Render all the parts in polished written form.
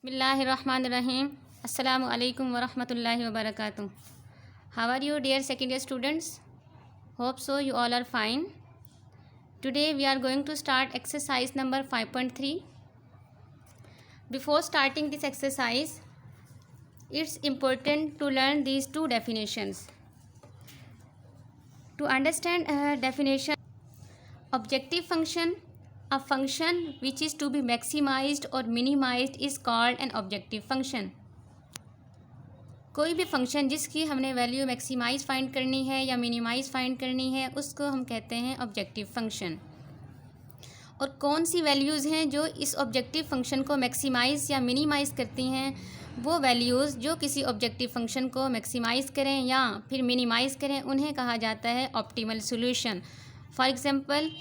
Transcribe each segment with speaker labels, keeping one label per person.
Speaker 1: बिस्मिल्लाहिर्रहमानिर्रहीम। अस्सलामु अलैकुम वरहमतुल्लाहि वबरकातुहू। How are you, dear second year students? Hope so you all are fine. Today we are going to start exercise number 5.3. Before starting this exercise, it's important to learn these two definitions. To understand a definition, objective function, a function which is to be maximized or minimized is called an objective function. कोई भी function जिसकी हमने value maximise find करनी है या minimise find करनी है उसको हम कहते हैं ऑब्जेक्टिव फंक्शन। और कौन सी वैल्यूज़ हैं जो इस ऑब्जेक्टिव फंक्शन को मैक्सिमाइज या मिनिमाइज करती हैं? वो वैल्यूज़ जो किसी ऑब्जेक्टिव फंक्शन को मैक्सिमाइज करें या फिर मिनिमाइज करें उन्हें कहा जाता है optimal solution. For example,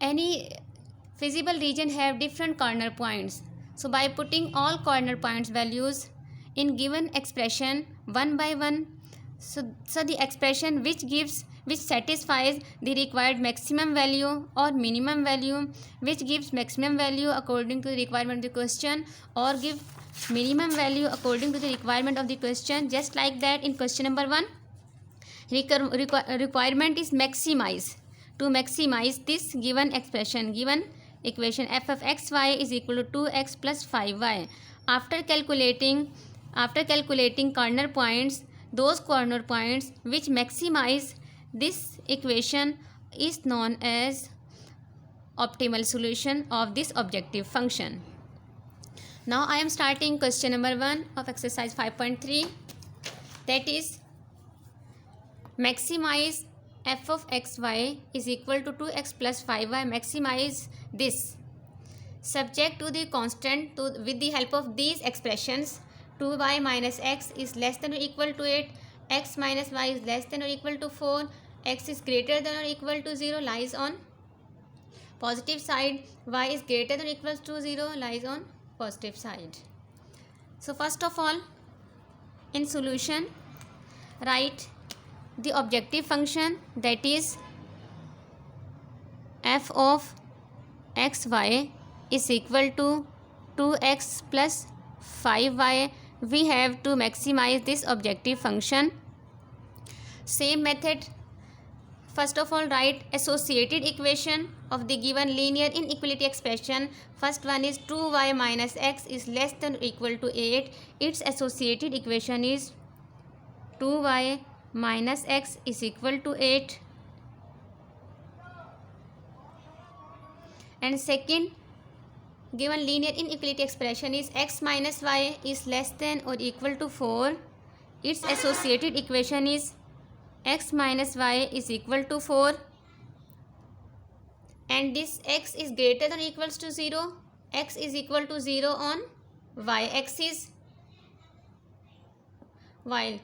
Speaker 1: any feasible region have different corner points. So by putting all corner points values in given expression one by one, so the expression which satisfies the required maximum value or minimum value, which gives maximum value according to the requirement of the question or give minimum value according to the requirement of the question. Just like that, in question number 1, requirement is maximize. To maximize this given equation f of x y is equal to 2x plus 5y. After calculating corner points, those corner points which maximize this equation is known as optimal solution of this objective function. Now I am starting question number 1 of exercise 5.3, that is maximize f of x y is equal to 2x plus 5y. Maximize this subject to the constant with the help of these expressions. 2y minus x is less than or equal to 8, x minus y is less than or equal to 4, x is greater than or equal to 0 lies on positive side, y is greater than or equal to 0 lies on positive side. So first of all, in solution, write the objective function, that is f of x y is equal to 2x plus 5y. We have to maximize this objective function. Same method. First of all, write associated equation of the given linear inequality expression. First one is 2y minus x is less than or equal to 8. Its associated equation is 2y minus x is equal to 8. And second given linear inequality expression is x minus y is less than or equal to 4. Its associated equation is x minus y is equal to 4. And this x is greater than or equals to 0. X is equal to 0 on y axis, while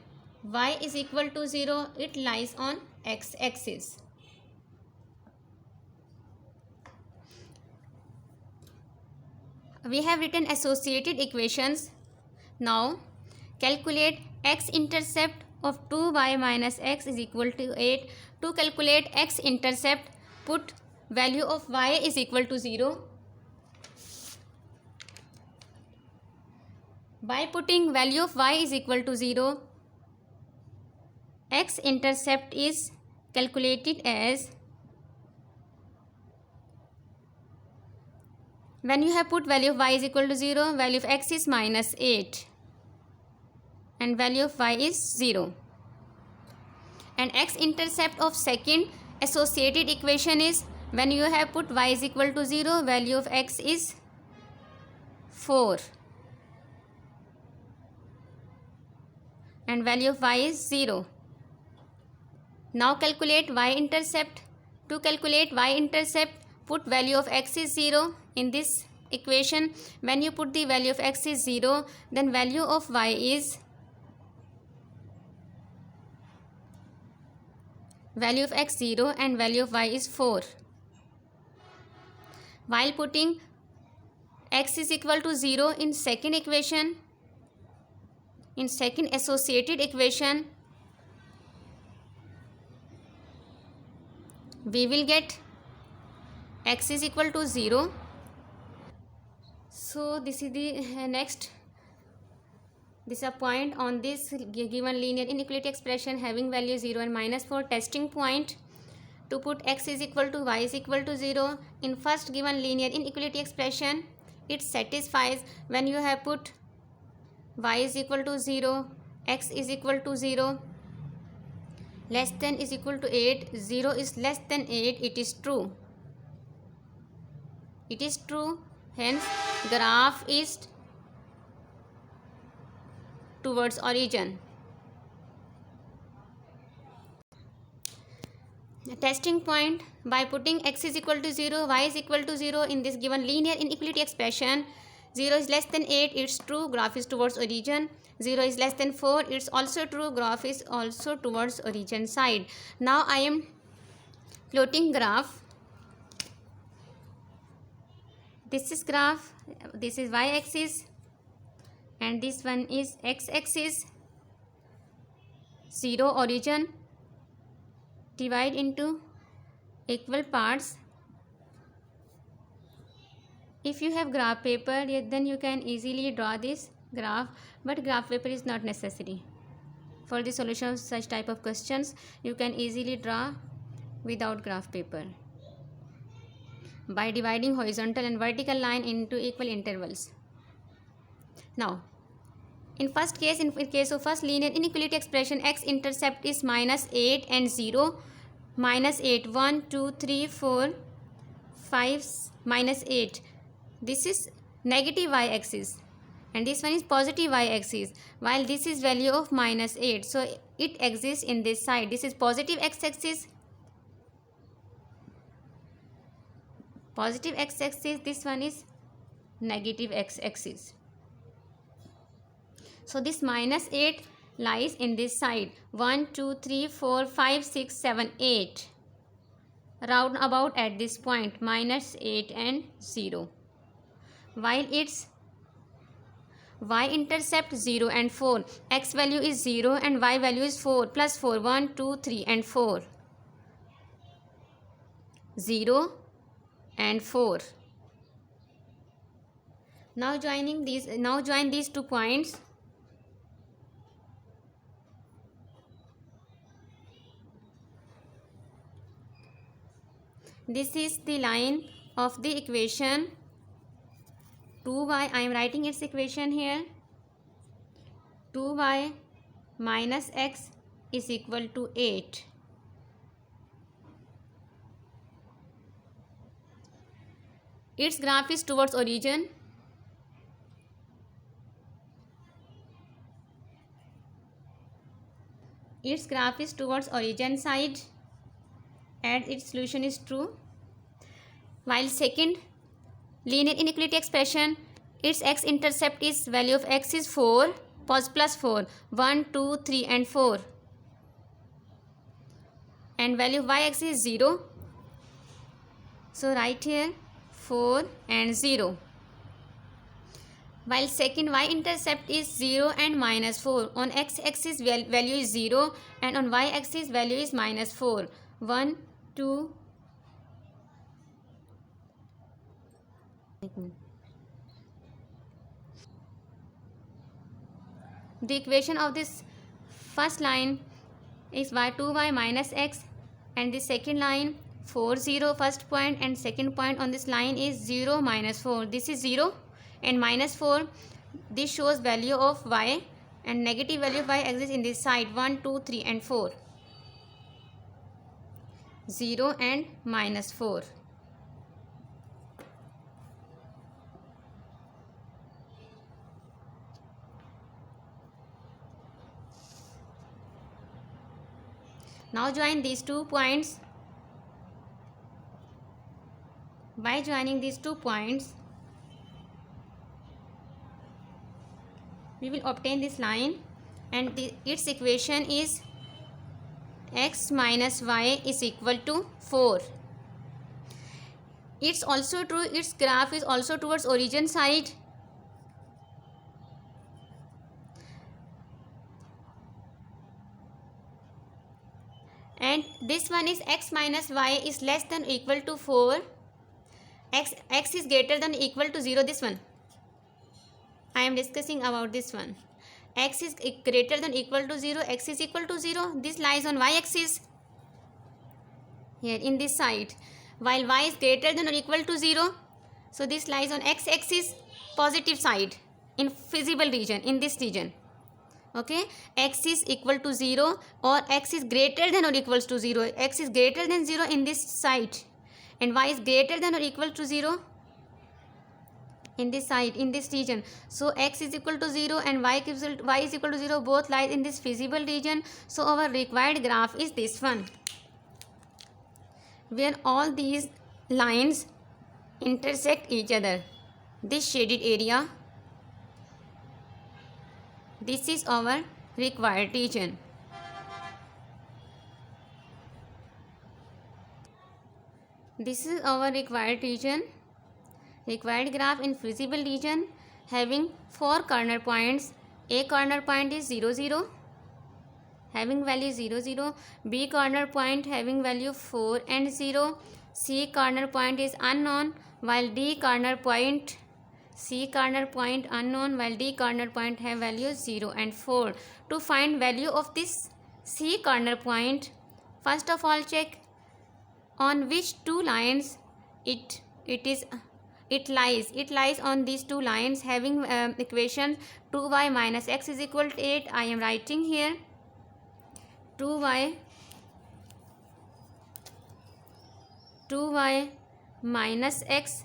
Speaker 1: y is equal to 0, it lies on x axis. We have written associated equations. Now calculate x intercept of 2y minus x is equal to 8. To calculate x intercept, put value of y is equal to 0. By putting value of y is equal to 0, x intercept is calculated as, when you have put value of y is equal to 0, value of x is minus 8 and value of y is 0. And x intercept of second associated equation is, when you have put y is equal to 0, value of x is 4 and value of y is 0. Now calculate y intercept. To calculate y intercept, put value of x is 0 in this equation. When you put the value of x is 0, then value of y is value of x 0 and value of y is 4. While putting x is equal to 0 in second equation, in second associated equation, we will get x is equal to 0. So this is the next. This is a point on this given linear inequality expression having value 0 and -4. Testing point to put x is equal to y is equal to 0. In first given linear inequality expression, it satisfies when you have put y is equal to 0, x is equal to 0, less than is equal to 8, 0 is less than 8, it is true. It is true, hence graph is towards origin. Testing point, by putting x is equal to 0, y is equal to 0 in this given linear inequality expression, 0 is less than 8, it's true, graph is towards origin. 0 is less than 4, it's also true, graph is also towards origin side. Now I am plotting graph. This is graph, this is y axis and this one is x axis. 0 origin, divide into equal parts. If you have graph paper, then you can easily draw this graph, but graph paper is not necessary. For the solution of such type of questions, you can easily draw without graph paper by dividing horizontal and vertical line into equal intervals. Now, in first case, in case of first linear inequality expression, x-intercept is -8 and 0. -8, 1, 2, 3, 4, 5, -8. This is negative y-axis and this one is positive y-axis, while this is value of -8. So it exists in this side. This is positive x-axis. Positive x-axis, this one is negative x-axis. So this -8 lies in this side. 1, 2, 3, 4, 5, 6, 7, 8. Round about at this point, -8 and 0. While its y-intercept 0 and 4. X value is 0 and y value is 4. Plus 4, 1, 2, 3 and 4. 0 and 4. Now join these 2 points. This is the line of the equation 2y. I am writing its equation here. 2y minus x is equal to 8. Its graph is towards origin. Its graph is towards origin side and its solution is true. While second linear inequality expression, its x-intercept is value of x is 4 plus 4, 1, 2, 3 and 4, and value of y-axis is 0. So write here 4 and 0. While second y-intercept is 0 and -4. On x-axis value is 0 and on y-axis value is -4. 1, 2. The equation of this first line is 2y minus x, and the second line 4, 0 first point, and second point on this line is 0 minus 4. This is 0 and -4. This shows value of y, and negative value of y exists in this side 1, 2, 3 and 4. 0 and -4. Now join these 2 points. By joining these 2 points, we will obtain this line, and its equation is x minus y is equal to 4. It's also true, its graph is also towards origin side. And this one is x minus y is less than or equal to 4. X is greater than or equal to 0, this one. I am discussing about this one. X is greater than equal to 0, x is equal to 0. This lies on y-axis here in this side, while y is greater than or equal to 0. So this lies on x-axis, positive side, in feasible region, in this region. Okay, x is equal to 0 or x is greater than or equals to 0. X is greater than 0 in this side and y is greater than or equal to 0 in this side, in this region. So x is equal to 0 and y is equal to 0, both lie in this feasible region. So our required graph is this one, where all these lines intersect each other. This shaded area, this is our required region. This is our required region. Required graph in feasible region having 4 corner points. A corner point is 0, 0, having value 0, 0. B corner point having value 4 and 0. C corner point is unknown, while D corner point, C corner point unknown, while D corner point have values 0 and 4. To find value of this C corner point, first of all check on which two lines it lies. It lies on these two lines having equation 2y minus x is equal to 8. I am writing here 2y minus x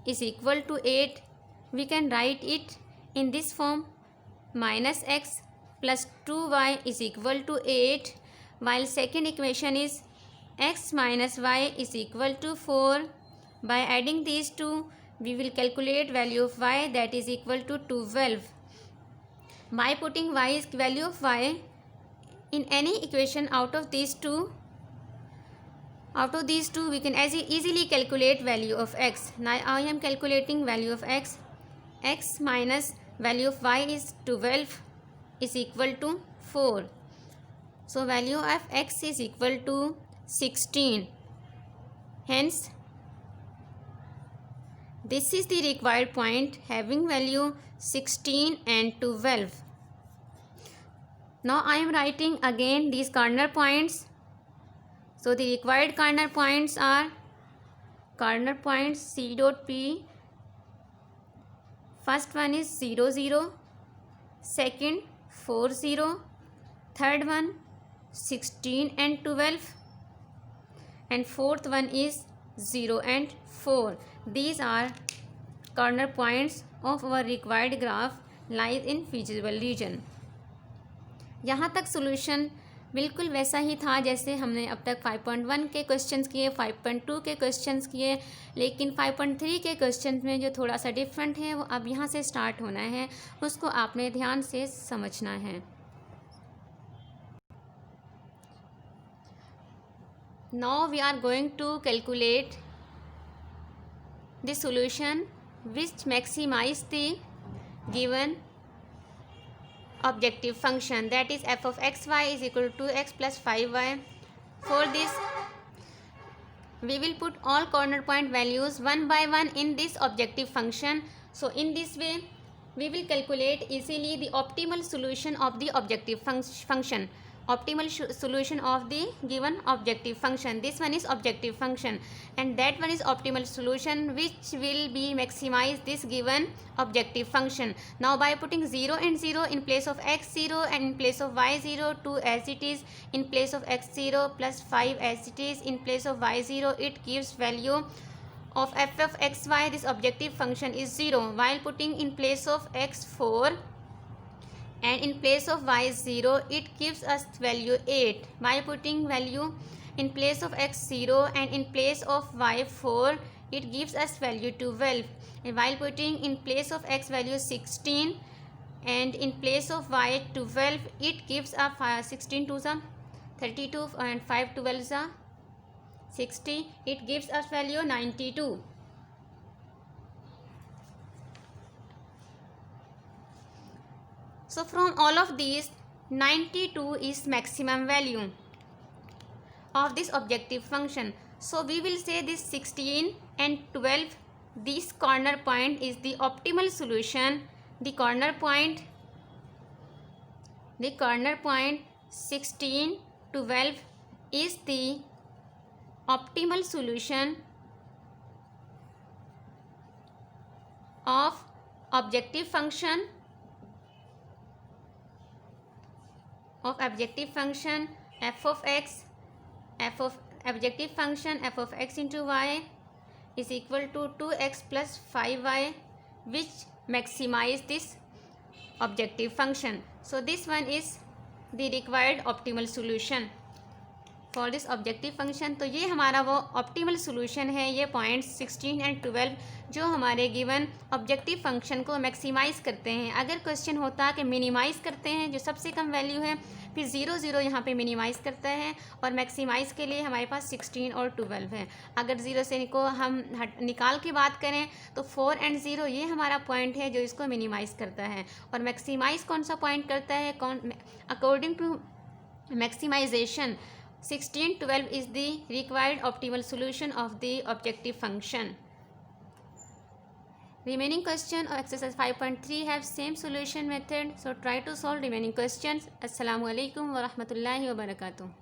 Speaker 1: is equal to 8. We can write it in this form, minus x plus 2y is equal to 8, while second equation is x minus y is equal to 4. By adding these two, we will calculate value of y, that is equal to 12. By putting value of y in any equation out of these two, we can easily calculate value of x. Now I am calculating value of x. X minus value of y is 12 is equal to 4. So value of x is equal to 16. Hence, this is the required point having value 16 and 12. Now I am writing again these corner points. So the required corner points are corner points C dot P. First one is 0, 0. Second 4, 0. Third one 16 and 12. And fourth one is 0 and 4. These are corner points of our required graph lies in feasible region. यहाँ तक solution बिल्कुल वैसा ही था जैसे हमने अब तक 5.1 के क्वेश्चंस किए, 5.2 के क्वेश्चंस किए, लेकिन 5.3 के क्वेश्चंस में जो थोड़ा सा डिफरेंट है वो अब यहाँ से स्टार्ट होना है, उसको आपने ध्यान से समझना है. Now we are going to calculate the solution which maximize the given objective function, that is f of xy is equal to x plus 5y. For this, we will put all corner point values one by one in this objective function. So in this way, we will calculate easily the optimal solution of the objective function. Optimal solution of the given objective function. This one is objective function and that one is optimal solution which will be maximize this given objective function. Now by putting 0 and 0 in place of x0 and in place of y0, 2 as it is, in place of x0 plus 5 as it is, in place of y0, it gives value of f of xy, this objective function is 0, while putting in place of x4 and in place of y0 it gives us value 8. By putting value in place of x0 and in place of y4 it gives us value 12, and while putting in place of x value 16 and in place of y 12 it gives us 16 to the 32 and 5 12 the 60, it gives us value 92. So from all of these, 92 is maximum value of this objective function. So we will say this 16 and 12, this corner point is the optimal solution the corner point 16, 12 is the optimal solution of objective function f of x, objective function f of x into y is equal to 2x plus 5y, which maximize this objective function. So this one is the required optimal solution for this objective function. तो ये हमारा वो optimal solution है, ये points 16 and 12 जो हमारे given objective function को maximise करते हैं. अगर क्वेश्चन होता कि मिनिमाइज़ करते हैं, जो सबसे कम वैल्यू है, फिर 0 0 यहाँ पे मिनिमाइज़ करता है और मैक्सिमाइज़ के लिए हमारे पास 16 और 12 है. अगर 0 से को हम निकाल के बात करें तो 4 एंड 0 ये हमारा पॉइंट है जो इसको मिनिमाइज़ करता है. और मैक्सिमाइज़ कौन सा पॉइंट करता है, according to maximisation 16, 12 is the required optimal solution of the objective function. Remaining question of exercise 5.3 have same solution method. So try to solve remaining questions. Assalamu alaikum wa rahmatullahi wa barakatuh.